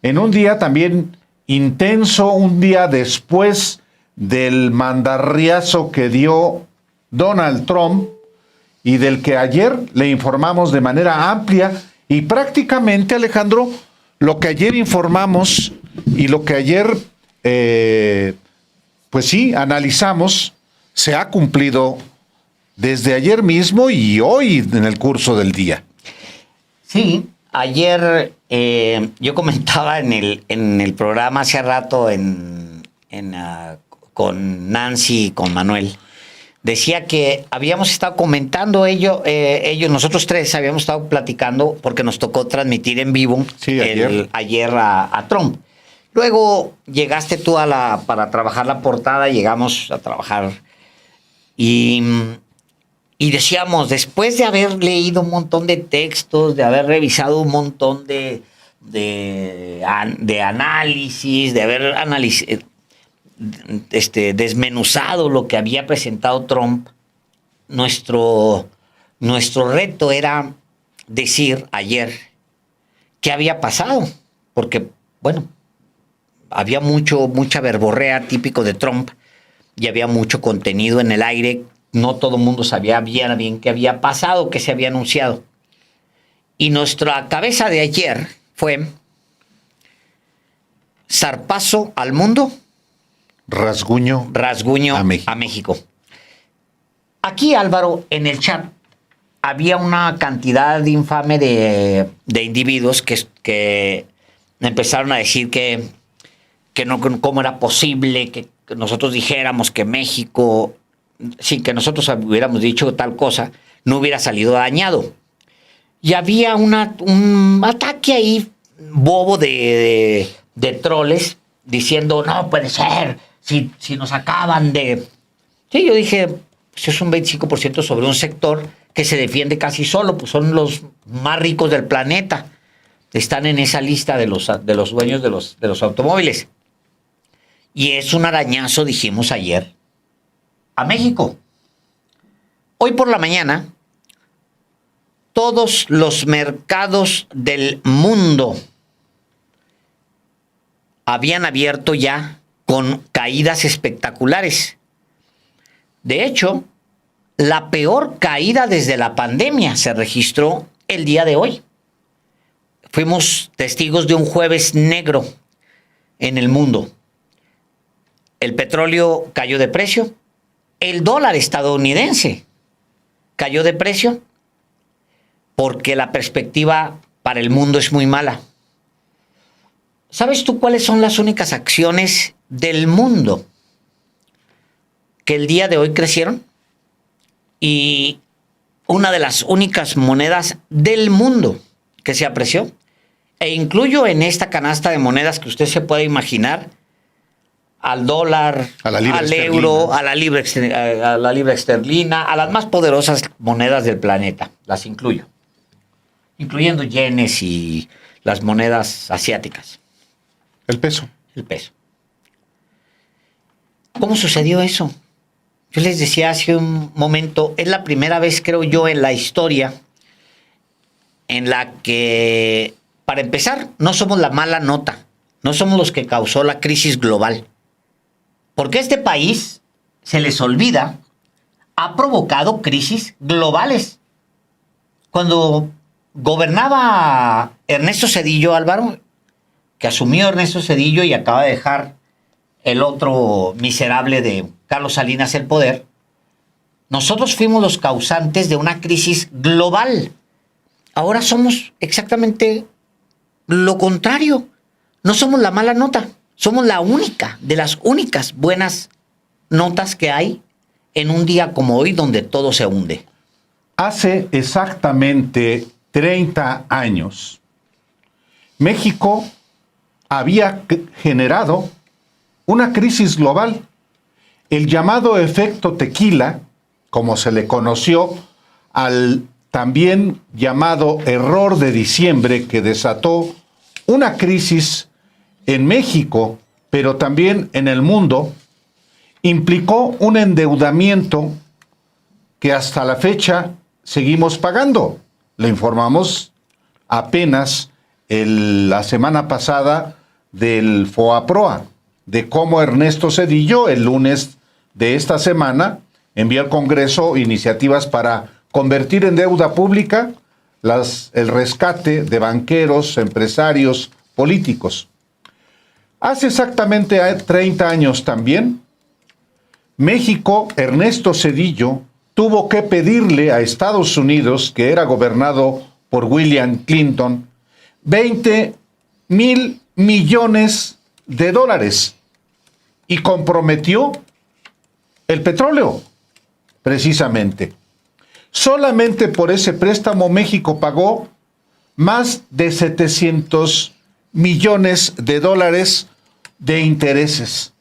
en un día también intenso, un día después del mandarriazo que dio Donald Trump y del que ayer le informamos de manera amplia y prácticamente, Alejandro, lo que ayer informamos y lo que ayer, pues sí, analizamos, se ha cumplido desde ayer mismo y hoy en el curso del día. Sí, ayer yo comentaba en el programa hace rato con Nancy y con Manuel. Decía que habíamos estado comentando ellos, nosotros tres habíamos estado platicando porque nos tocó transmitir en vivo ayer a Trump. Luego llegaste tú para trabajar la portada, llegamos a trabajar y decíamos, después de haber leído un montón de textos, de haber revisado un montón de análisis, de haber desmenuzado lo que había presentado Trump, nuestro reto era decir ayer qué había pasado, porque, bueno, había mucha verborrea típico de Trump y había mucho contenido en el aire. No todo el mundo sabía bien qué había pasado, qué se había anunciado. Y nuestra cabeza de ayer fue zarpazo al mundo, rasguño a México. Aquí, Álvaro, en el chat había una cantidad infame de individuos que empezaron a decir que no, cómo era posible que nosotros dijéramos que México, sin que nosotros hubiéramos dicho tal cosa, no hubiera salido dañado. Y había un ataque ahí bobo de troles diciendo, no puede ser, si nos acaban de... Sí, yo dije, pues es un 25% sobre un sector que se defiende casi solo, pues son los más ricos del planeta. Están en esa lista de los dueños de los automóviles. Y es un arañazo, dijimos ayer, a México. Hoy por la mañana, todos los mercados del mundo habían abierto ya con caídas espectaculares. De hecho, la peor caída desde la pandemia se registró el día de hoy. Fuimos testigos de un jueves negro en el mundo. El petróleo cayó de precio. El dólar estadounidense cayó de precio porque la perspectiva para el mundo es muy mala. ¿Sabes tú cuáles son las únicas acciones del mundo que el día de hoy crecieron? Y una de las únicas monedas del mundo que se apreció, e incluyo en esta canasta de monedas que usted se puede imaginar, al dólar, al euro, a la libra esterlina, a las más poderosas monedas del planeta, las incluyo, incluyendo yenes y las monedas asiáticas. El peso. El peso. ¿Cómo sucedió eso? Yo les decía hace un momento, es la primera vez, creo yo, en la historia en la que, para empezar, no somos la mala nota, no somos los que causó la crisis global. Porque este país, se les olvida, ha provocado crisis globales. Cuando gobernaba Ernesto Zedillo, Álvaro, que asumió Ernesto Zedillo y acaba de dejar el otro miserable de Carlos Salinas el poder, nosotros fuimos los causantes de una crisis global. Ahora somos exactamente lo contrario. No somos la mala nota. Somos la única, de las únicas buenas notas que hay en un día como hoy donde todo se hunde. Hace exactamente 30 años, México había generado una crisis global, el llamado efecto tequila, como se le conoció al también llamado error de diciembre, que desató una crisis en México, pero también en el mundo, implicó un endeudamiento que hasta la fecha seguimos pagando. Le informamos apenas la semana pasada del FOAPROA, de cómo Ernesto Zedillo, el lunes de esta semana, envió al Congreso iniciativas para convertir en deuda pública el rescate de banqueros, empresarios, políticos. Hace exactamente 30 años también, México, Ernesto Zedillo, tuvo que pedirle a Estados Unidos, que era gobernado por William Clinton, 20,000 millones de dólares y comprometió el petróleo, precisamente. Solamente por ese préstamo México pagó más de 700 millones de dólares de intereses.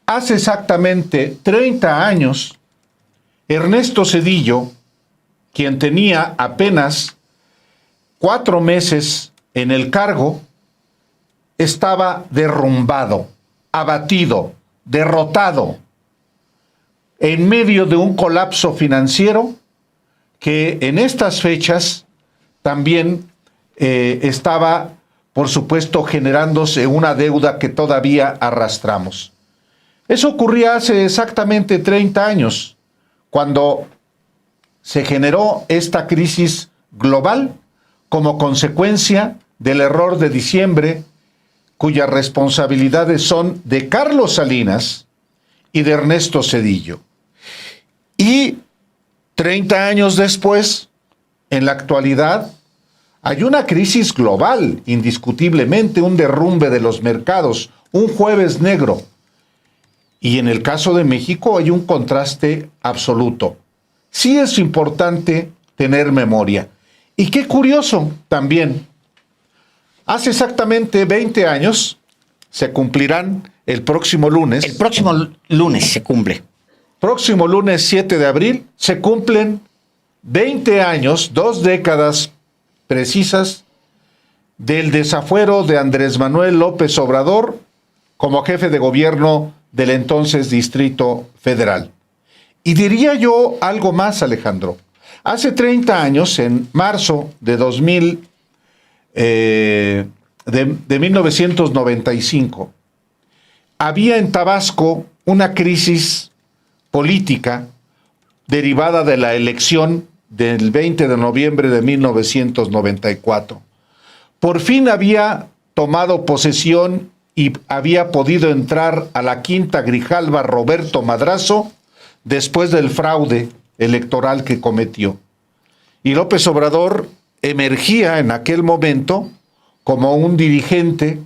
Hace exactamente 30 años, Ernesto Zedillo, quien tenía apenas 4 meses en el cargo, estaba derrumbado, abatido, derrotado, en medio de un colapso financiero que en estas fechas también estaba, por supuesto, generándose una deuda que todavía arrastramos. Eso ocurría hace exactamente 30 años, cuando se generó esta crisis global como consecuencia del error de diciembre, cuyas responsabilidades son de Carlos Salinas y de Ernesto Zedillo. Y 30 años después, en la actualidad, hay una crisis global, indiscutiblemente, un derrumbe de los mercados, un jueves negro. Y en el caso de México hay un contraste absoluto. Sí es importante tener memoria. Y qué curioso también, hace exactamente 20 años, se cumplirán el próximo lunes. El próximo lunes se cumple. Próximo lunes 7 de abril se cumplen 20 años, 2 décadas precisas, del desafuero de Andrés Manuel López Obrador como jefe de gobierno del entonces Distrito Federal. Y diría yo algo más, Alejandro. Hace 30 años, en marzo de 1995, había en Tabasco una crisis política derivada de la elección del 20 de noviembre de 1994. Por fin había tomado posesión y había podido entrar a la Quinta Grijalba Roberto Madrazo después del fraude electoral que cometió. Y López Obrador emergía en aquel momento como un dirigente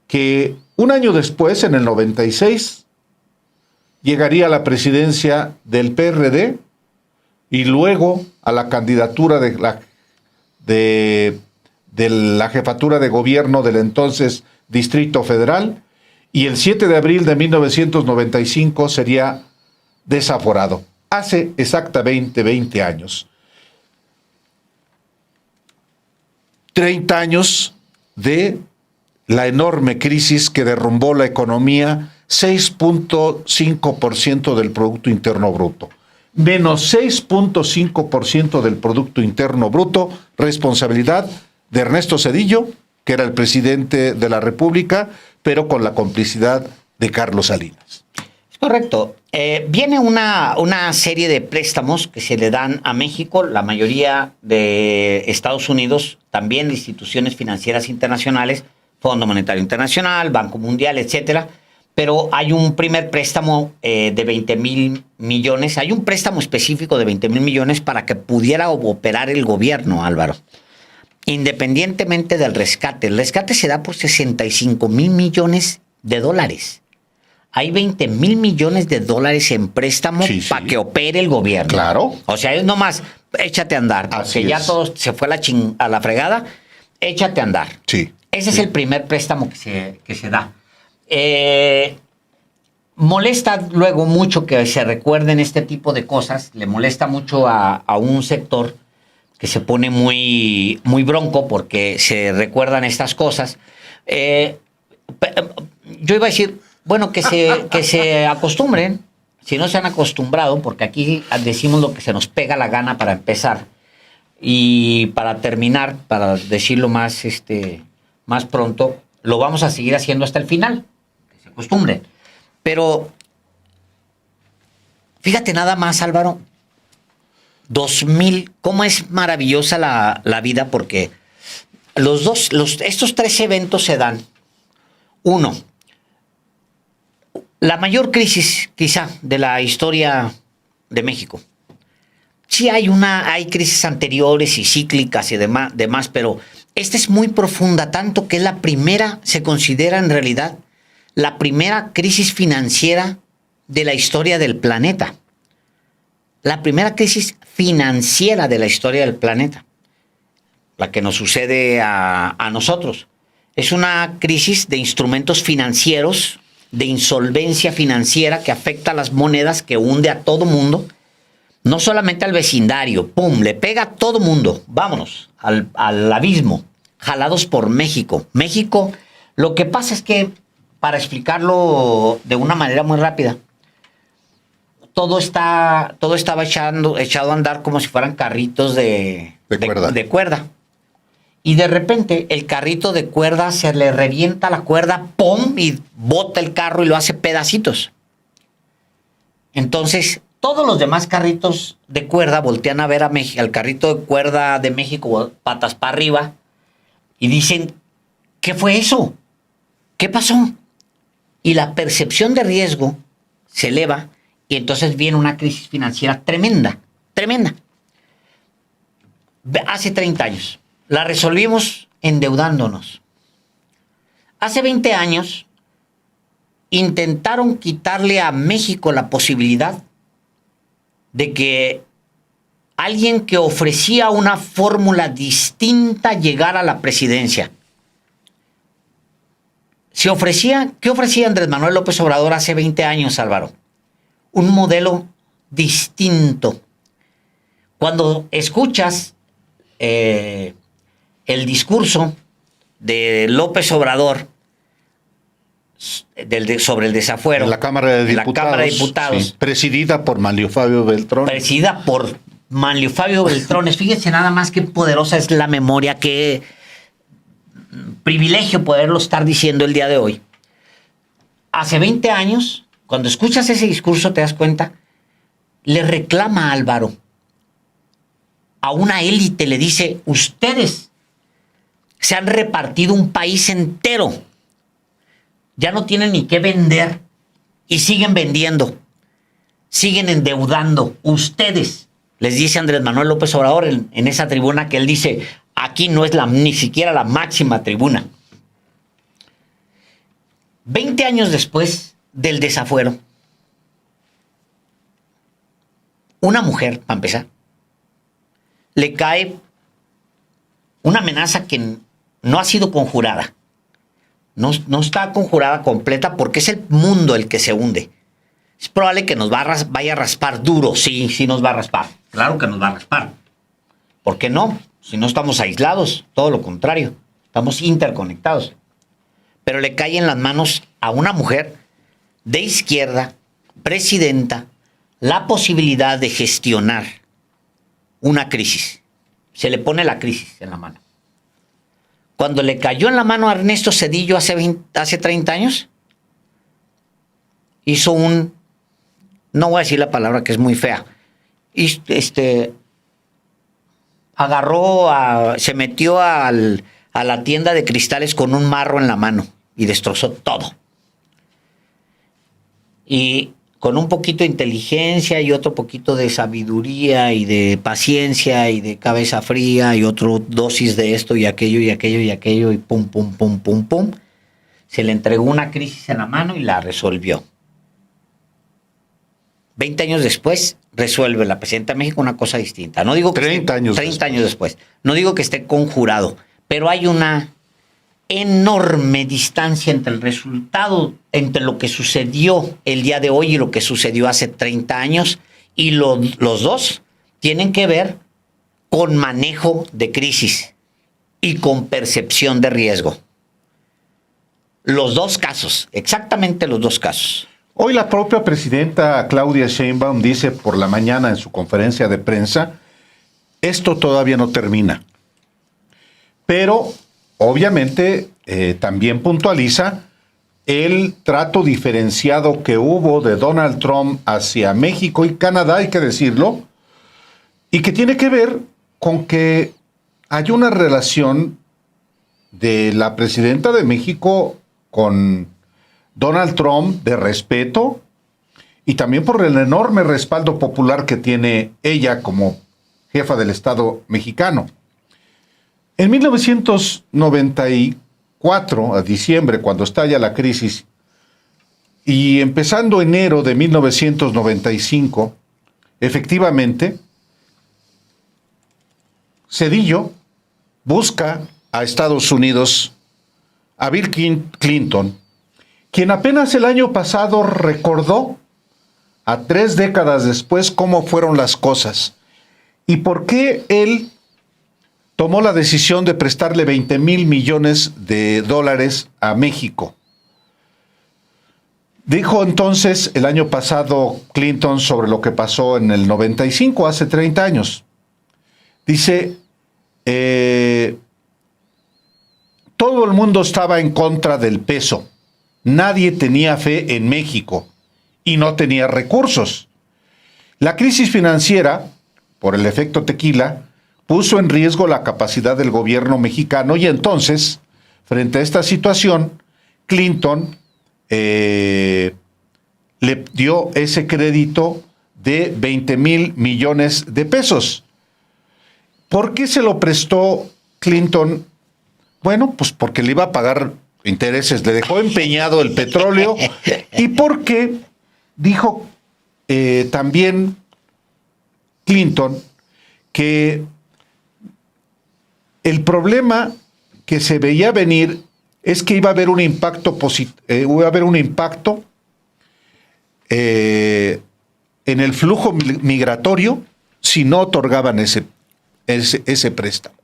que un año después, en el 96, llegaría a la presidencia del PRD y luego a la candidatura de la jefatura de gobierno del entonces Distrito Federal, y el 7 de abril de 1995 sería desaforado. Hace exactamente 20 años. 30 años de la enorme crisis que derrumbó la economía, 6.5% del Producto Interno Bruto. Menos 6.5% del Producto Interno Bruto, responsabilidad de Ernesto Zedillo, que era el presidente de la República, pero con la complicidad de Carlos Salinas. Es correcto. Viene una serie de préstamos que se le dan a México, la mayoría de Estados Unidos, también de instituciones financieras internacionales, Fondo Monetario Internacional, Banco Mundial, etcétera. Pero hay un primer préstamo de 20,000 millones. Hay un préstamo específico de 20,000 millones para que pudiera operar el gobierno, Álvaro. Independientemente del rescate. El rescate se da por 65,000 millones de dólares. Hay 20,000 millones de dólares en préstamo para que opere el gobierno. Claro. O sea, es nomás, échate a andar. Porque ya todo se fue a la fregada. Échate a andar. Sí. Ese es el primer préstamo que se da. Molesta luego mucho que se recuerden este tipo de cosas. Le molesta mucho a un sector que se pone muy, muy bronco porque se recuerdan estas cosas. Yo iba a decir, bueno, que se acostumbren, si no se han acostumbrado, porque aquí decimos lo que se nos pega la gana para empezar. Y para terminar, para decirlo más, más pronto, lo vamos a seguir haciendo hasta el final, que se acostumbren. Pero fíjate nada más, Álvaro, 2000, cómo es maravillosa la vida, porque estos tres eventos se dan. Uno, la mayor crisis quizá de la historia de México. Sí hay crisis anteriores y cíclicas y demás, pero esta es muy profunda, tanto que es la primera, se considera en realidad la primera crisis financiera de la historia del planeta. La primera crisis financiera de la historia del planeta, la que nos sucede a nosotros. Es una crisis de instrumentos financieros, de insolvencia financiera que afecta a las monedas, que hunde a todo mundo. No solamente al vecindario, ¡pum!, le pega a todo mundo. Vámonos al abismo, jalados por México. México, lo que pasa es que, para explicarlo de una manera muy rápida, todo estaba echado a andar como si fueran carritos de cuerda. Y de repente el carrito de cuerda se le revienta la cuerda, ¡pum!, y bota el carro y lo hace pedacitos. Entonces, todos los demás carritos de cuerda voltean a ver al carrito de cuerda de México patas para arriba y dicen, ¿qué fue eso? ¿Qué pasó? Y la percepción de riesgo se eleva y entonces viene una crisis financiera tremenda, tremenda. Hace 30 años. La resolvimos endeudándonos. Hace 20 años intentaron quitarle a México la posibilidad de que alguien que ofrecía una fórmula distinta llegara a la presidencia. ¿Qué ofrecía Andrés Manuel López Obrador hace 20 años, Álvaro? Un modelo distinto. Cuando escuchas el discurso de López Obrador sobre el desafuero en la Cámara de Diputados, sí, presidida por Manlio Fabio Beltrones. Presidida por Manlio Fabio Beltrones. Fíjense nada más qué poderosa es la memoria, qué privilegio poderlo estar diciendo el día de hoy. Hace 20 años, cuando escuchas ese discurso, te das cuenta, le reclama a Álvaro a una élite, le dice, ustedes se han repartido un país entero, ya no tienen ni qué vender y siguen vendiendo, siguen endeudando. Ustedes, les dice Andrés Manuel López Obrador en esa tribuna que él dice, aquí no es ni siquiera la máxima tribuna. 20 años después del desafuero, una mujer, para empezar, le cae una amenaza que no ha sido conjurada. No está conjurada completa porque es el mundo el que se hunde. Es probable que nos vaya a raspar duro. Sí nos va a raspar. Claro que nos va a raspar. ¿Por qué no? Si no estamos aislados, todo lo contrario. Estamos interconectados. Pero le cae en las manos a una mujer de izquierda, presidenta, la posibilidad de gestionar una crisis. Se le pone la crisis en la mano. Cuando le cayó en la mano a Ernesto Zedillo hace 30 años, hizo no voy a decir la palabra que es muy fea, se metió a la tienda de cristales con un marro en la mano y destrozó todo. Y con un poquito de inteligencia y otro poquito de sabiduría y de paciencia y de cabeza fría y otro dosis de esto y aquello y aquello y aquello y pum, pum, pum, pum, pum, se le entregó una crisis en la mano y la resolvió. 20 años después resuelve la presidenta de México una cosa distinta. No digo que 30 años después. No digo que esté conjurado, pero hay una enorme distancia entre el resultado, entre lo que sucedió el día de hoy y lo que sucedió hace 30 años, y los dos tienen que ver con manejo de crisis y con percepción de riesgo. Los dos casos, exactamente los dos casos. Hoy la propia presidenta Claudia Sheinbaum dice por la mañana en su conferencia de prensa esto todavía no termina. Pero, obviamente, también puntualiza el trato diferenciado que hubo de Donald Trump hacia México y Canadá, hay que decirlo, y que tiene que ver con que hay una relación de la presidenta de México con Donald Trump de respeto y también por el enorme respaldo popular que tiene ella como jefa del Estado mexicano. En 1994, a diciembre, cuando estalla la crisis, y empezando enero de 1995, efectivamente, Zedillo busca a Estados Unidos, a Bill Clinton, quien apenas el año pasado recordó, a 3 décadas después, cómo fueron las cosas y por qué él tomó la decisión de prestarle 20,000 millones de dólares a México. Dijo entonces el año pasado Clinton sobre lo que pasó en el 95, hace 30 años. Dice, todo el mundo estaba en contra del peso. Nadie tenía fe en México y no tenía recursos. La crisis financiera, por el efecto tequila, puso en riesgo la capacidad del gobierno mexicano y entonces, frente a esta situación, Clinton le dio ese crédito de 20,000 millones de pesos. ¿Por qué se lo prestó Clinton? Bueno, pues porque le iba a pagar intereses, le dejó empeñado el petróleo y porque dijo también Clinton que el problema que se veía venir es que iba a haber un impacto en el flujo migratorio si no otorgaban ese préstamo.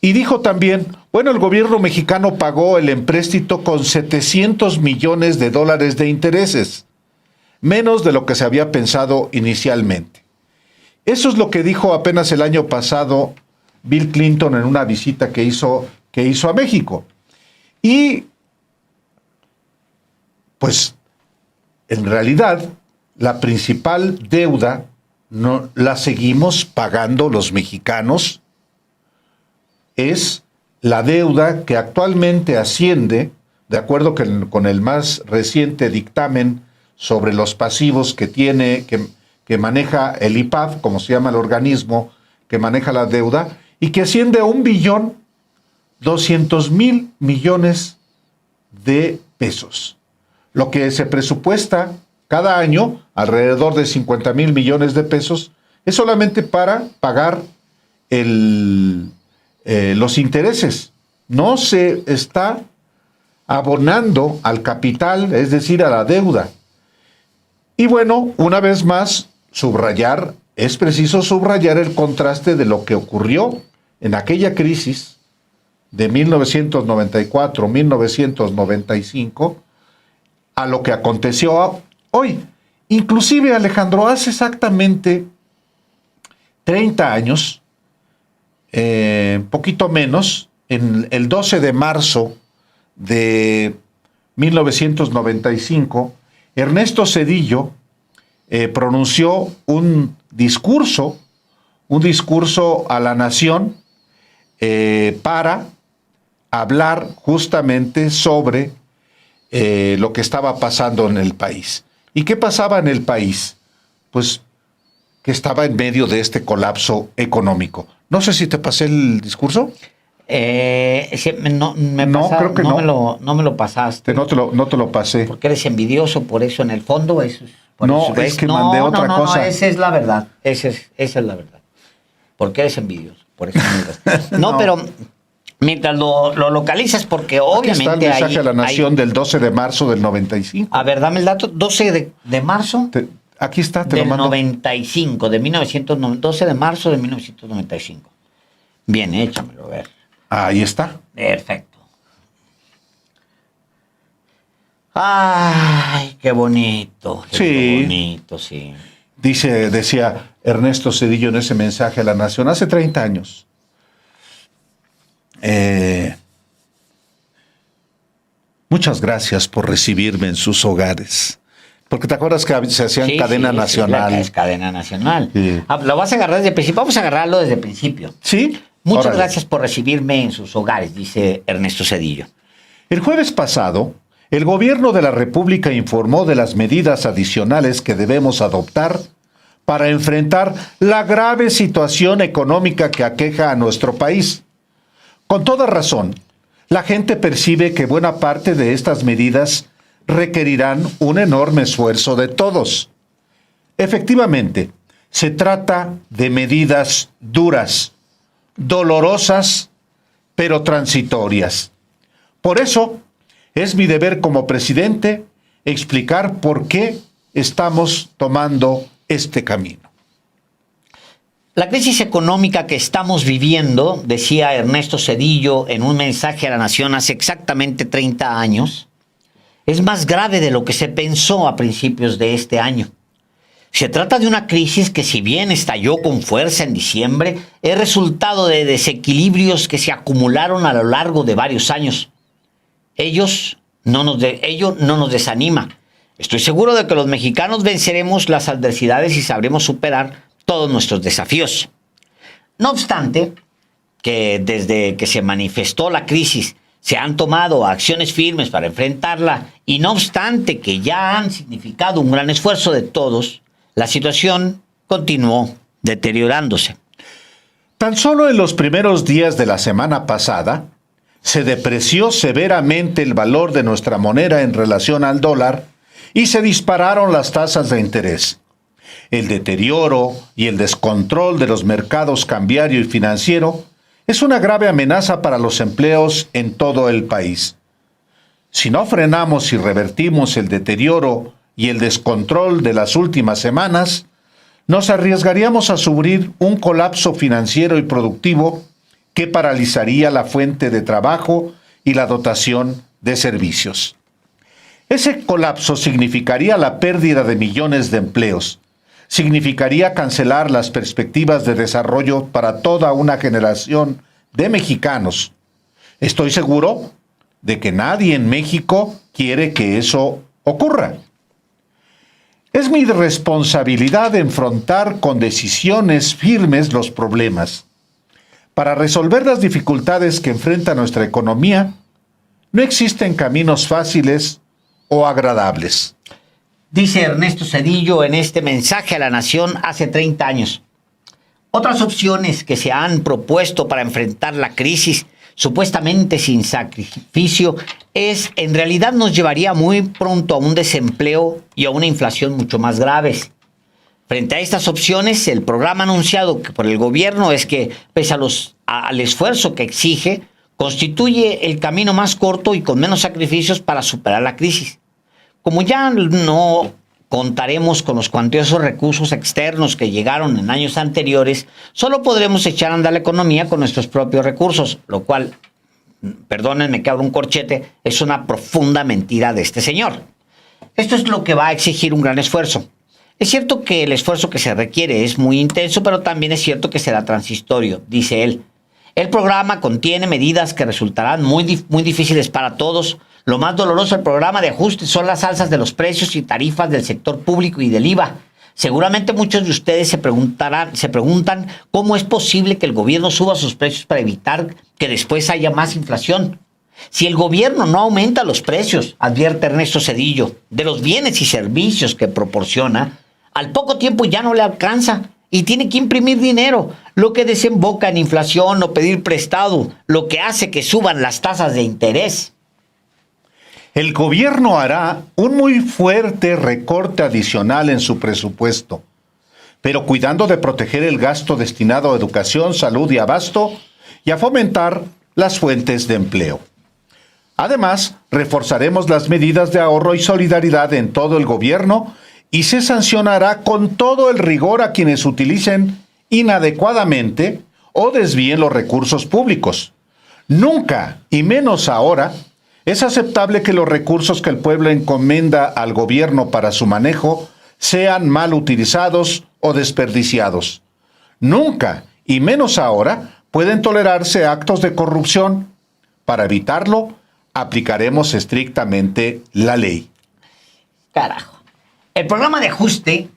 Y dijo también, bueno, el gobierno mexicano pagó el empréstito con 700 millones de dólares de intereses, menos de lo que se había pensado inicialmente. Eso es lo que dijo apenas el año pasado Bill Clinton en una visita que hizo a México. Y, pues, en realidad, la principal deuda no la seguimos pagando los mexicanos. Es la deuda que actualmente asciende, de acuerdo con el más reciente dictamen sobre los pasivos que maneja el IPAD, como se llama el organismo que maneja la deuda, y que asciende a 1,2 billones de pesos. Lo que se presupuesta cada año, alrededor de 50,000 millones de pesos, es solamente para pagar los intereses. No se está abonando al capital, es decir, a la deuda. Y bueno, una vez más, es preciso subrayar el contraste de lo que ocurrió en aquella crisis de 1994-1995 a lo que aconteció hoy. Inclusive, Alejandro, hace exactamente 30 años, poquito menos, en el 12 de marzo de 1995, Ernesto Zedillo pronunció un discurso a la nación para hablar justamente sobre lo que estaba pasando en el país. ¿Y qué pasaba en el país? Pues que estaba en medio de este colapso económico. No sé si te pasé el discurso. No, creo que no. No me lo pasaste. No te lo pasé. Porque eres envidioso, por eso en el fondo eso es. Es que mandé otra cosa. No, esa es la verdad. Esa es la verdad. Porque eres envidioso. Por eso no, pero mientras lo localizas, porque obviamente. Aquí está el mensaje a la nación del 12 de marzo del 95. A ver, dame el dato. 12 de marzo. Aquí está, te del lo mando. 95, 12 de marzo de 1995. Bien, échamelo, a ver. Ahí está. Perfecto. Ay, qué bonito. Qué bonito, sí. decía Ernesto Zedillo en ese mensaje a la Nación hace 30 años. Muchas gracias por recibirme en sus hogares. Porque te acuerdas que se hacían cadena nacional. Sí, es cadena nacional. Sí. Lo vas a agarrar desde el principio. Vamos a agarrarlo desde el principio. Sí. Muchas Órale. gracias por recibirme en sus hogares, dice Ernesto Zedillo. El jueves pasado, el gobierno de la República informó de las medidas adicionales que debemos adoptar para enfrentar la grave situación económica que aqueja a nuestro país. Con toda razón, la gente percibe que buena parte de estas medidas requerirán un enorme esfuerzo de todos. Efectivamente, se trata de medidas duras, dolorosas, pero transitorias. Por eso, es mi deber como presidente explicar por qué estamos tomando este camino. La crisis económica que estamos viviendo, decía Ernesto Zedillo en un mensaje a la Nación hace exactamente 30 años, es más grave de lo que se pensó a principios de este año. Se trata de una crisis que, si bien estalló con fuerza en diciembre, es resultado de desequilibrios que se acumularon a lo largo de varios años. Ello no nos desanima. Estoy seguro de que los mexicanos venceremos las adversidades y sabremos superar todos nuestros desafíos. No obstante, que desde que se manifestó la crisis se han tomado acciones firmes para enfrentarla y no obstante que ya han significado un gran esfuerzo de todos, la situación continuó deteriorándose. Tan solo en los primeros días de la semana pasada, se depreció severamente el valor de nuestra moneda en relación al dólar y se dispararon las tasas de interés. El deterioro y el descontrol de los mercados cambiario y financiero es una grave amenaza para los empleos en todo el país. Si no frenamos y revertimos el deterioro y el descontrol de las últimas semanas, nos arriesgaríamos a sufrir un colapso financiero y productivo que paralizaría la fuente de trabajo y la dotación de servicios. Ese colapso significaría la pérdida de millones de empleos, significaría cancelar las perspectivas de desarrollo para toda una generación de mexicanos. Estoy seguro de que nadie en México quiere que eso ocurra. Es mi responsabilidad enfrentar con decisiones firmes los problemas. Para resolver las dificultades que enfrenta nuestra economía, no existen caminos fáciles o agradables. Dice Ernesto Zedillo en este mensaje a la Nación hace 30 años. Otras opciones que se han propuesto para enfrentar la crisis, supuestamente sin sacrificio, en realidad nos llevaría muy pronto a un desempleo y a una inflación mucho más graves. Frente a estas opciones, el programa anunciado por el gobierno es que, pese al esfuerzo que exige, constituye el camino más corto y con menos sacrificios para superar la crisis. Como ya no contaremos con los cuantiosos recursos externos que llegaron en años anteriores, solo podremos echar a andar la economía con nuestros propios recursos, lo cual, perdónenme que abro un corchete, es una profunda mentira de este señor. Esto es lo que va a exigir un gran esfuerzo. Es cierto que el esfuerzo que se requiere es muy intenso, pero también es cierto que será transitorio, dice él. El programa contiene medidas que resultarán muy difíciles para todos. Lo más doloroso del programa de ajuste son las alzas de los precios y tarifas del sector público y del IVA. Seguramente muchos de ustedes se preguntan cómo es posible que el gobierno suba sus precios para evitar que después haya más inflación. Si el gobierno no aumenta los precios, advierte Ernesto Zedillo, de los bienes y servicios que proporciona, al poco tiempo ya no le alcanza y tiene que imprimir dinero, lo que desemboca en inflación o pedir prestado, lo que hace que suban las tasas de interés. El gobierno hará un muy fuerte recorte adicional en su presupuesto, pero cuidando de proteger el gasto destinado a educación, salud y abasto y a fomentar las fuentes de empleo. Además, reforzaremos las medidas de ahorro y solidaridad en todo el gobierno y se sancionará con todo el rigor a quienes utilicen inadecuadamente o desvíen los recursos públicos. Nunca, y menos ahora, es aceptable que los recursos que el pueblo encomienda al gobierno para su manejo sean mal utilizados o desperdiciados. Nunca, y menos ahora, pueden tolerarse actos de corrupción. Para evitarlo, aplicaremos estrictamente la ley. Carajo. El programa de ajuste,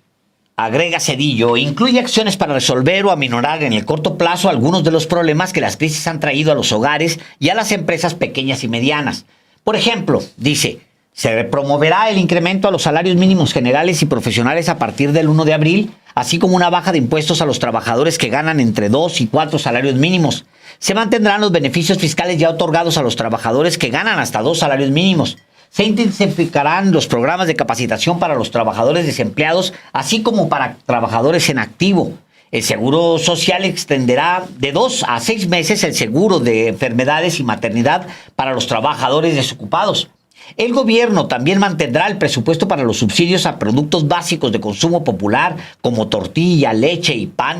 agrega Zedillo, incluye acciones para resolver o aminorar en el corto plazo algunos de los problemas que las crisis han traído a los hogares y a las empresas pequeñas y medianas. Por ejemplo, dice, se promoverá el incremento a los salarios mínimos generales y profesionales a partir del 1 de abril, así como una baja de impuestos a los trabajadores que ganan entre 2 y 4 salarios mínimos. Se mantendrán los beneficios fiscales ya otorgados a los trabajadores que ganan hasta 2 salarios mínimos. Se intensificarán los programas de capacitación para los trabajadores desempleados, así como para trabajadores en activo. El Seguro Social extenderá de 2 a 6 meses el seguro de enfermedades y maternidad para los trabajadores desocupados. El gobierno también mantendrá el presupuesto para los subsidios a productos básicos de consumo popular, como tortilla, leche y pan.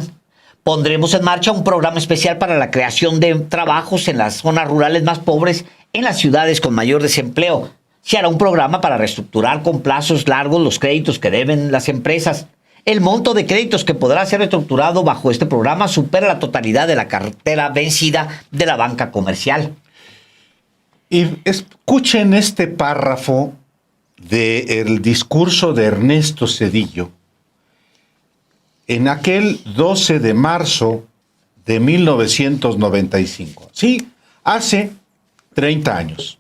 Pondremos en marcha un programa especial para la creación de trabajos en las zonas rurales más pobres, en las ciudades con mayor desempleo. Se hará un programa para reestructurar con plazos largos los créditos que deben las empresas. El monto de créditos que podrá ser reestructurado bajo este programa supera la totalidad de la cartera vencida de la banca comercial. Y escuchen este párrafo del discurso de Ernesto Zedillo en aquel 12 de marzo de 1995. Sí, hace 30 años.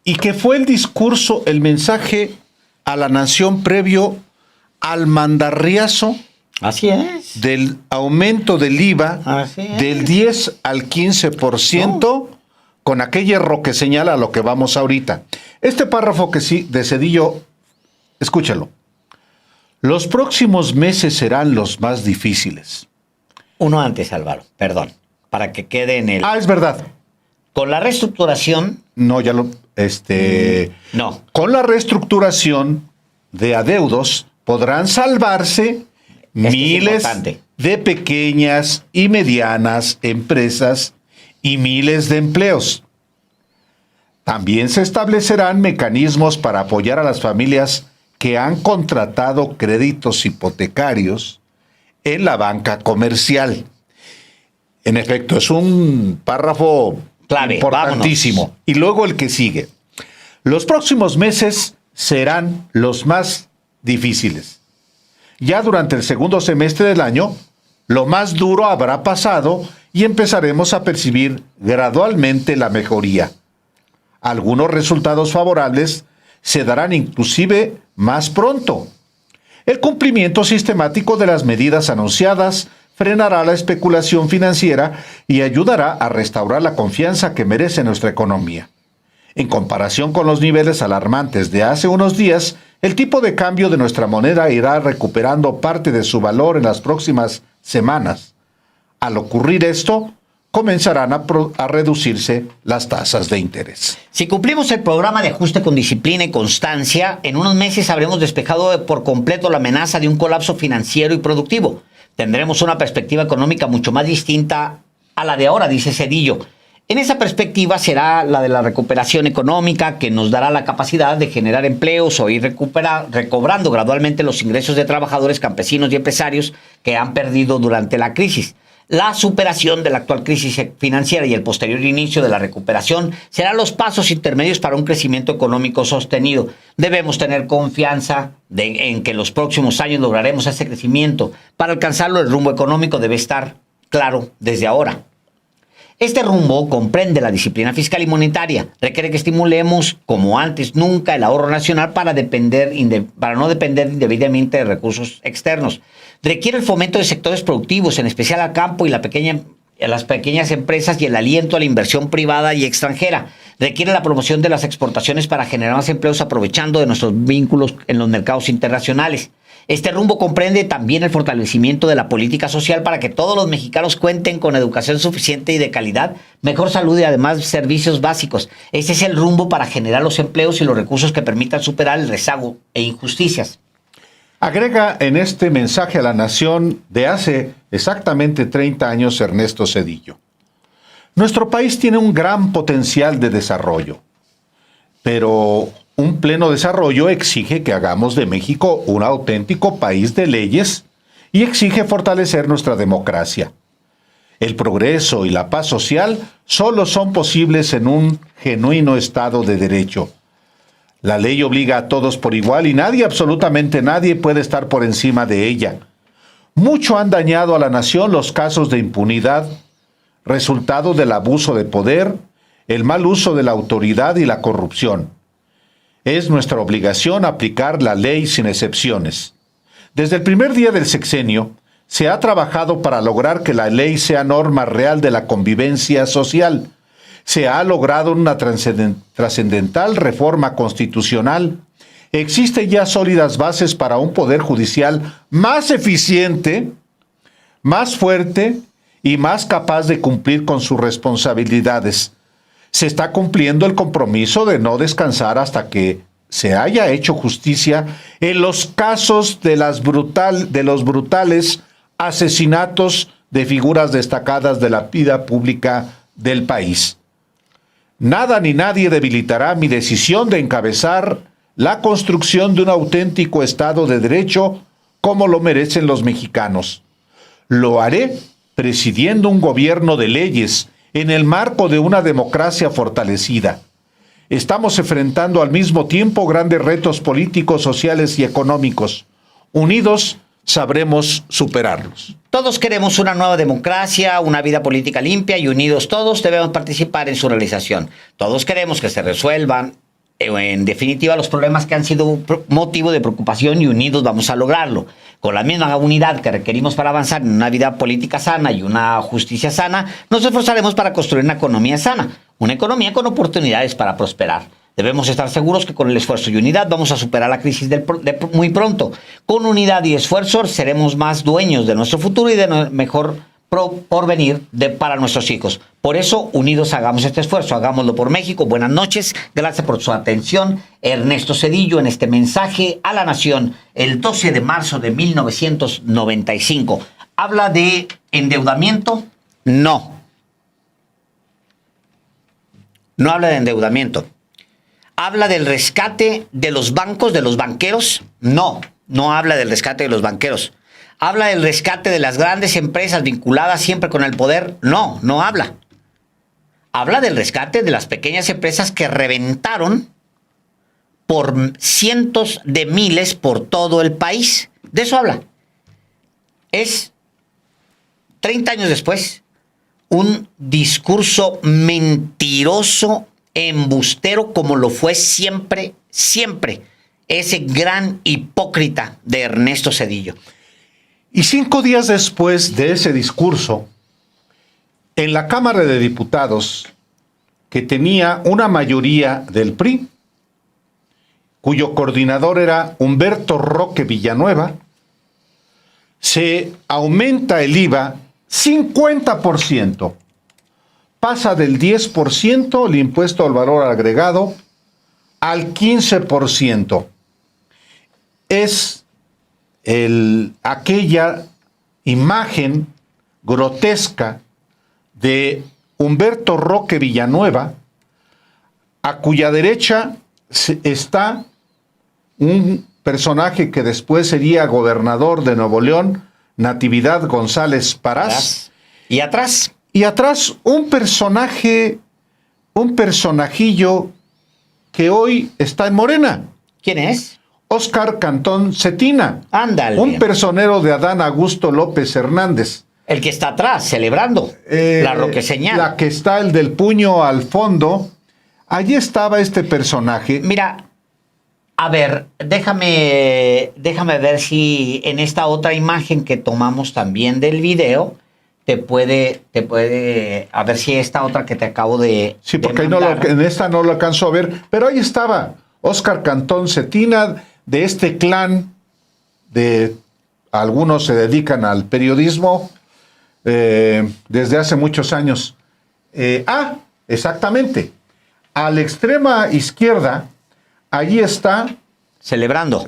Y que fue el discurso, el mensaje a la nación previo al mandarriazo. Así es. Del aumento del IVA del 10 al 15%, con aquel hierro que señala a lo que vamos ahorita. Este párrafo que sí, de Zedillo, escúchalo. Los próximos meses serán los más difíciles. Uno antes, Álvaro, perdón, para que quede en el... Es verdad. Con la reestructuración... No, ya lo... No. Con la reestructuración de adeudos podrán salvarse miles de pequeñas y medianas empresas y miles de empleos. También se establecerán mecanismos para apoyar a las familias que han contratado créditos hipotecarios en la banca comercial. En efecto, es un párrafo clave, importantísimo. Vámonos. Y luego el que sigue. Los próximos meses serán los más difíciles. Ya durante el segundo semestre del año, lo más duro habrá pasado y empezaremos a percibir gradualmente la mejoría. Algunos resultados favorables se darán inclusive más pronto. El cumplimiento sistemático de las medidas anunciadas frenará la especulación financiera y ayudará a restaurar la confianza que merece nuestra economía. En comparación con los niveles alarmantes de hace unos días, el tipo de cambio de nuestra moneda irá recuperando parte de su valor en las próximas semanas. Al ocurrir esto, comenzarán a reducirse las tasas de interés. Si cumplimos el programa de ajuste con disciplina y constancia, en unos meses habremos despejado por completo la amenaza de un colapso financiero y productivo. Tendremos una perspectiva económica mucho más distinta a la de ahora, dice Zedillo. En esa perspectiva será la de la recuperación económica, que nos dará la capacidad de generar empleos o ir recobrando gradualmente los ingresos de trabajadores, campesinos y empresarios que han perdido durante la crisis. La superación de la actual crisis financiera y el posterior inicio de la recuperación serán los pasos intermedios para un crecimiento económico sostenido. Debemos tener confianza en que en los próximos años lograremos ese crecimiento. Para alcanzarlo, el rumbo económico debe estar claro desde ahora. Este rumbo comprende la disciplina fiscal y monetaria. Requiere que estimulemos, como antes nunca, el ahorro nacional para no depender indebidamente de recursos externos. Requiere el fomento de sectores productivos, en especial al campo y a las pequeñas empresas, y el aliento a la inversión privada y extranjera. Requiere la promoción de las exportaciones para generar más empleos aprovechando de nuestros vínculos en los mercados internacionales. Este rumbo comprende también el fortalecimiento de la política social para que todos los mexicanos cuenten con educación suficiente y de calidad, mejor salud y además servicios básicos. Este es el rumbo para generar los empleos y los recursos que permitan superar el rezago e injusticias. Agrega en este mensaje a la nación de hace exactamente 30 años Ernesto Zedillo. Nuestro país tiene un gran potencial de desarrollo, pero un pleno desarrollo exige que hagamos de México un auténtico país de leyes y exige fortalecer nuestra democracia. El progreso y la paz social solo son posibles en un genuino Estado de Derecho. La ley obliga a todos por igual y nadie, absolutamente nadie, puede estar por encima de ella. Mucho han dañado a la nación los casos de impunidad, resultado del abuso de poder, el mal uso de la autoridad y la corrupción. Es nuestra obligación aplicar la ley sin excepciones. Desde el primer día del sexenio, se ha trabajado para lograr que la ley sea norma real de la convivencia social. Se ha logrado una trascendental reforma constitucional. Existen ya sólidas bases para un poder judicial más eficiente, más fuerte y más capaz de cumplir con sus responsabilidades. Se está cumpliendo el compromiso de no descansar hasta que se haya hecho justicia en los casos de los brutales asesinatos de figuras destacadas de la vida pública del país. Nada ni nadie debilitará mi decisión de encabezar la construcción de un auténtico Estado de Derecho como lo merecen los mexicanos. Lo haré presidiendo un gobierno de leyes en el marco de una democracia fortalecida. Estamos enfrentando al mismo tiempo grandes retos políticos, sociales y económicos. Unidos sabremos superarlos. Todos queremos una nueva democracia, una vida política limpia y unidos todos debemos participar en su realización. Todos queremos que se resuelvan, en definitiva, los problemas que han sido motivo de preocupación y unidos vamos a lograrlo. Con la misma unidad que requerimos para avanzar en una vida política sana y una justicia sana, nos esforzaremos para construir una economía sana, una economía con oportunidades para prosperar. Debemos estar seguros que con el esfuerzo y unidad vamos a superar la crisis muy pronto. Con unidad y esfuerzo seremos más dueños de nuestro futuro y de mejor porvenir para nuestros hijos. Por eso, unidos hagamos este esfuerzo, hagámoslo por México. Buenas noches, gracias por su atención. Ernesto Zedillo en este mensaje a la nación el 12 de marzo de 1995. ¿Habla de endeudamiento? No. No habla de endeudamiento. ¿Habla del rescate de los bancos, de los banqueros? No, no habla del rescate de los banqueros. ¿Habla del rescate de las grandes empresas vinculadas siempre con el poder? No, no habla. Habla del rescate de las pequeñas empresas que reventaron por cientos de miles por todo el país. De eso habla. Es 30 años después un discurso mentiroso, embustero, como lo fue siempre, siempre ese gran hipócrita de Ernesto Zedillo. Y 5 días después de ese discurso, en la Cámara de Diputados, que tenía una mayoría del PRI, cuyo coordinador era Humberto Roque Villanueva, se aumenta el IVA 50%. Pasa del 10% el impuesto al valor agregado al 15%. Es aquella imagen grotesca de Humberto Roque Villanueva, a cuya derecha está un personaje que después sería gobernador de Nuevo León, Natividad González Parás. ¿Y atrás? Y atrás un personajillo que hoy está en Morena. ¿Quién es? Óscar Cantón Cetina. Ándale. Un personero de Adán Augusto López Hernández. El que está atrás, celebrando. La Roque Señal. La que está, el del puño al fondo. Allí estaba este personaje. Mira, a ver, déjame ver si en esta otra imagen que tomamos también del video te puede, a ver si esta otra que te acabo de... Sí, porque de en esta no lo alcanzó a ver, pero ahí estaba Óscar Cantón Cetina, de este clan, de algunos se dedican al periodismo desde hace muchos años. Exactamente. A la extrema izquierda, allí está... Celebrando.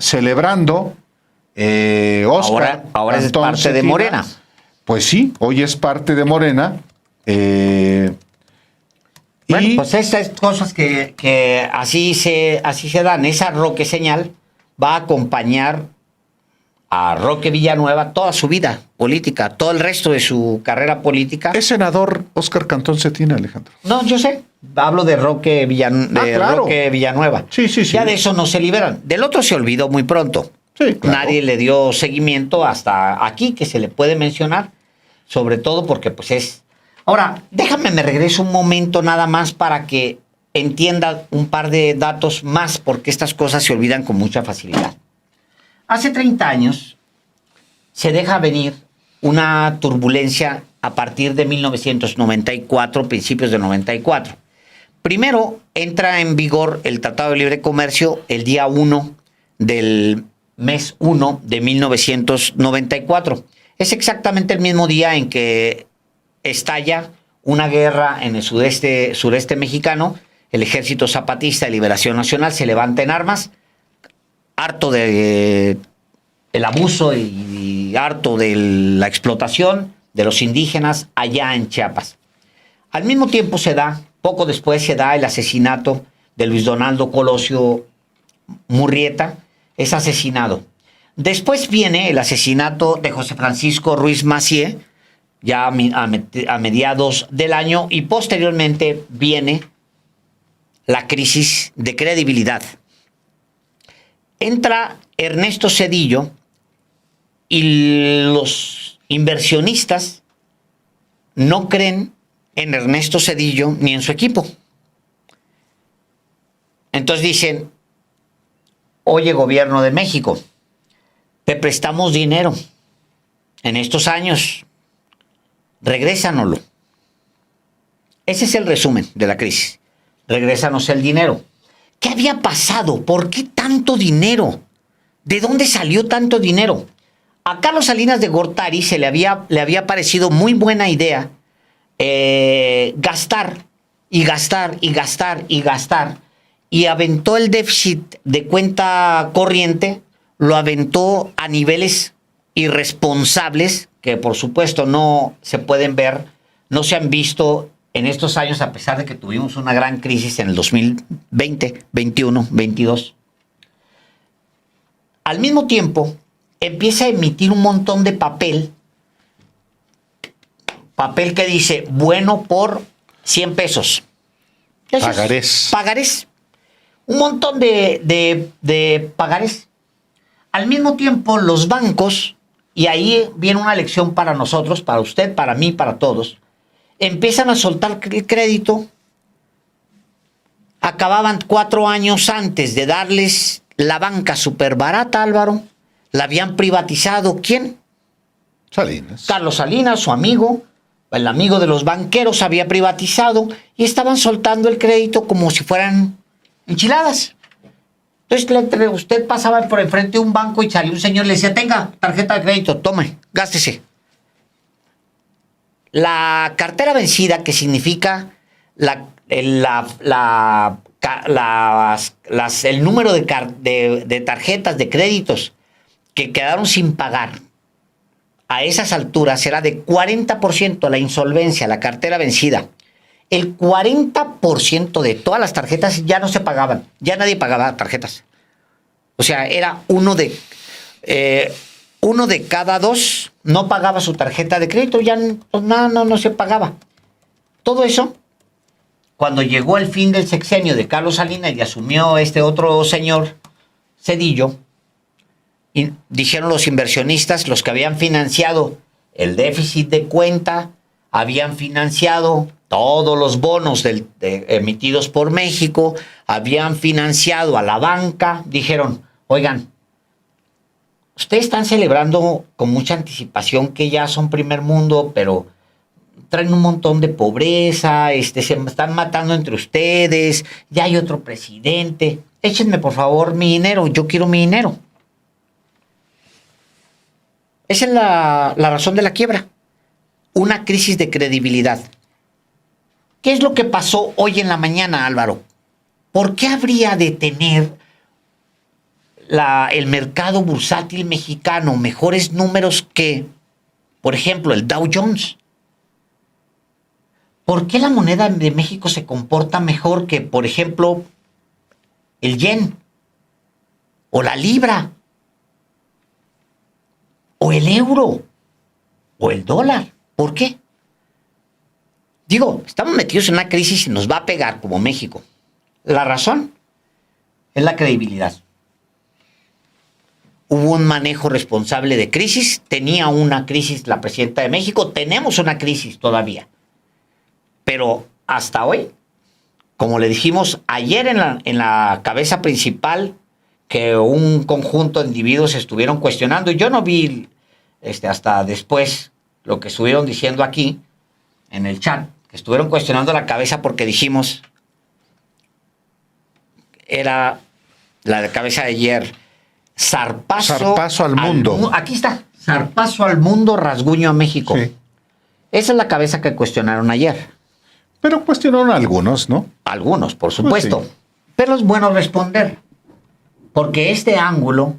Óscar. Ahora es parte Cetina. de Morena. Pues sí, hoy es parte de Morena. Bueno, Y pues estas cosas que así se dan. Esa Roque señal va a acompañar a Roque Villanueva toda su vida política, todo el resto de su carrera política. ¿es senador Óscar Cantón Cetina, Alejandro? No, yo sé. Hablo de Roque, claro. Roque Villanueva. Sí. Ya de eso no se liberan. Del otro se olvidó muy pronto. Sí, claro. Nadie le dio seguimiento hasta aquí, que se le puede mencionar, sobre todo porque pues es... Ahora, déjame, me regreso un momento nada más para que entienda un par de datos más, porque estas cosas se olvidan con mucha facilidad. Hace 30 años se deja venir una turbulencia a partir de 1994, principios de 94. Primero entra en vigor el Tratado de Libre Comercio el día 1 del mes 1 de 1994. Es exactamente el mismo día en que estalla una guerra en el sureste mexicano. El Ejército Zapatista de Liberación Nacional se levanta en armas, harto de el abuso y harto de la explotación de los indígenas allá en Chiapas. Al mismo tiempo poco después se da el asesinato de Luis Donaldo Colosio Murrieta, es asesinado. Después viene el asesinato de José Francisco Ruiz Massieu, ya a mediados del año, y posteriormente viene la crisis de credibilidad. Entra Ernesto Zedillo y los inversionistas no creen en Ernesto Zedillo ni en su equipo. Entonces dicen, oye, gobierno de México, te prestamos dinero en estos años, regrésanoslo. Ese es el resumen de la crisis. Regrésanos el dinero. ¿Qué había pasado? ¿Por qué tanto dinero? ¿De dónde salió tanto dinero? A Carlos Salinas de Gortari le había parecido muy buena idea gastar y gastar y gastar y gastar, y aventó el déficit de cuenta corriente, lo aventó a niveles irresponsables que por supuesto no se pueden ver, no se han visto en estos años, a pesar de que tuvimos una gran crisis en el 2020, 21, 22. Al mismo tiempo, empieza a emitir un montón de papel que dice, bueno, por 100 pesos. Pagarés. Pagarés. Un montón de pagarés. Al mismo tiempo, los bancos, y ahí viene una lección para nosotros, para usted, para mí, para todos, empiezan a soltar el crédito. Acababan 4 años antes de darles la banca súper barata, Álvaro. La habían privatizado. ¿Quién? Salinas. Carlos Salinas, su amigo, el amigo de los banqueros, había privatizado y estaban soltando el crédito como si fueran enchiladas. Entonces usted pasaba por enfrente de un banco y salió un señor y le decía, tenga tarjeta de crédito, tome, gástese. La cartera vencida, que significa el número de tarjetas de créditos que quedaron sin pagar, a esas alturas era de 40%, la insolvencia, la cartera vencida. El 40% de todas las tarjetas ya no se pagaban, ya nadie pagaba tarjetas. O sea, era uno de cada 2 no pagaba su tarjeta de crédito, ya no se pagaba. Todo eso, cuando llegó el fin del sexenio de Carlos Salinas y asumió este otro señor, Zedillo, y dijeron los inversionistas, los que habían financiado el déficit de cuenta, habían financiado todos los bonos emitidos por México, habían financiado a la banca, dijeron, oigan, ustedes están celebrando con mucha anticipación que ya son primer mundo, pero traen un montón de pobreza, se están matando entre ustedes, ya hay otro presidente, échenme por favor mi dinero, yo quiero mi dinero. Esa es la razón de la quiebra. Una crisis de credibilidad. ¿Qué es lo que pasó hoy en la mañana, Álvaro? ¿Por qué habría de tener el mercado bursátil mexicano mejores números que, por ejemplo, el Dow Jones? ¿Por qué la moneda de México se comporta mejor que, por ejemplo, el yen? O la libra. O el euro. O el dólar. ¿Por qué? Digo, estamos metidos en una crisis y nos va a pegar como México. La razón es la credibilidad. Hubo un manejo responsable de crisis. Tenía una crisis la presidenta de México. Tenemos una crisis todavía. Pero hasta hoy, como le dijimos ayer en la cabeza principal, que un conjunto de individuos estuvieron cuestionando, y yo no vi hasta después lo que estuvieron diciendo aquí en el chat, que estuvieron cuestionando la cabeza porque dijimos, era la de cabeza de ayer, zarpazo al mundo. Aquí está, zarpazo al mundo, rasguño a México. Sí. Esa es la cabeza que cuestionaron ayer. Pero cuestionaron algunos, ¿no? Algunos, por supuesto. Pues sí. Pero es bueno responder, porque este ángulo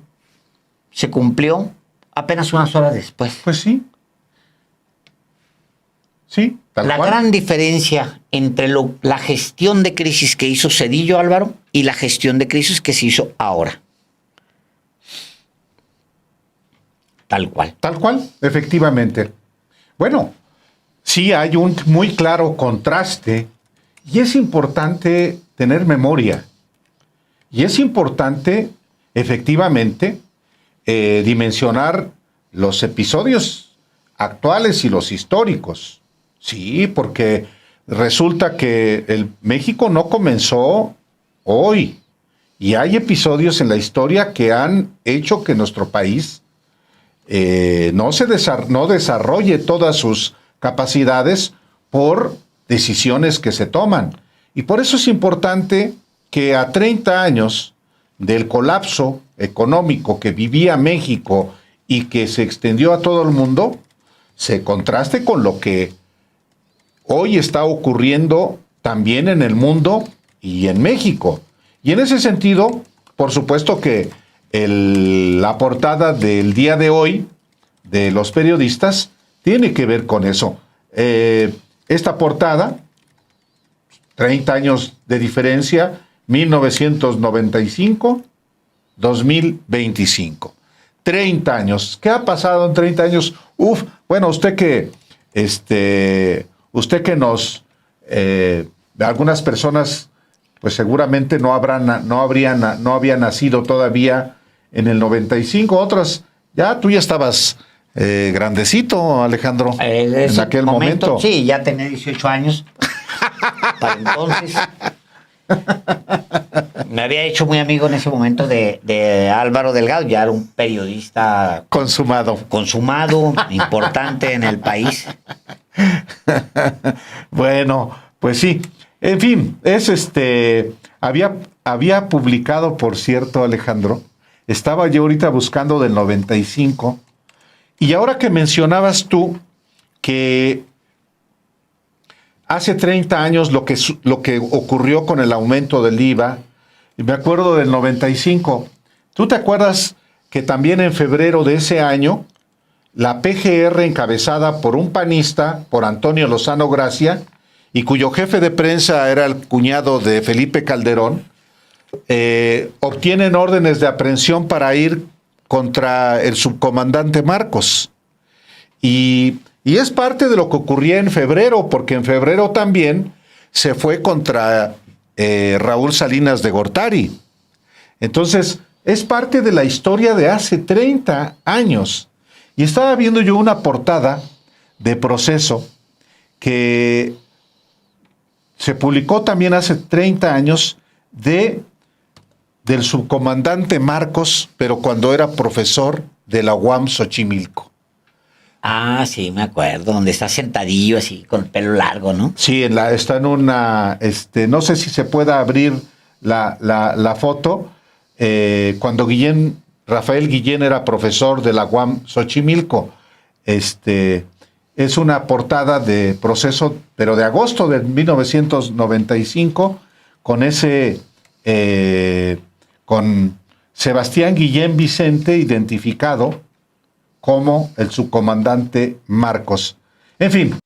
se cumplió apenas unas horas después. Pues sí. Sí, tal La cual. gran diferencia entre la gestión de crisis que hizo Cedillo, Álvaro, y la gestión de crisis que se hizo ahora. Tal cual. Tal cual, efectivamente. Bueno, sí hay un muy claro contraste y es importante tener memoria. Y es importante, efectivamente, dimensionar los episodios actuales y los históricos. Sí, porque resulta que el México no comenzó hoy. Y hay episodios en la historia que han hecho que nuestro país no desarrolle todas sus capacidades por decisiones que se toman. Y por eso es importante que a 30 años del colapso económico que vivía México y que se extendió a todo el mundo, se contraste con lo que hoy está ocurriendo también en el mundo y en México. Y en ese sentido, por supuesto que la portada del día de hoy de los periodistas tiene que ver con eso. Esta portada, 30 años de diferencia, 1995, 2025. 30 años. ¿Qué ha pasado en 30 años? Bueno, usted que nos, algunas personas, pues seguramente no habían nacido todavía en el 95, otras, tú ya estabas grandecito, Alejandro, en aquel momento. Sí, ya tenía 18 años. Para entonces, me había hecho muy amigo en ese momento de Álvaro Delgado, ya era un periodista consumado, importante en el país. Bueno, pues sí. En fin, había publicado, por cierto, Alejandro, estaba yo ahorita buscando del 95, y ahora que mencionabas tú que hace 30 años lo que ocurrió con el aumento del IVA, y me acuerdo del 95, ¿tú te acuerdas que también en febrero de ese año, la PGR encabezada por un panista, por Antonio Lozano Gracia, y cuyo jefe de prensa era el cuñado de Felipe Calderón, obtienen órdenes de aprehensión para ir contra el subcomandante Marcos? Y es parte de lo que ocurría en febrero, porque en febrero también se fue contra Raúl Salinas de Gortari. Entonces, es parte de la historia de hace 30 años. Y estaba viendo yo una portada de Proceso que se publicó también hace 30 años del subcomandante Marcos, pero cuando era profesor de la UAM Xochimilco. Ah, sí, me acuerdo, donde está sentadillo así, con el pelo largo, ¿no? Sí, está en una, no sé si se pueda abrir la foto, cuando Rafael Guillén era profesor de la UAM Xochimilco. Es una portada de Proceso, pero de agosto de 1995, con Sebastián Guillén Vicente identificado como el subcomandante Marcos. En fin.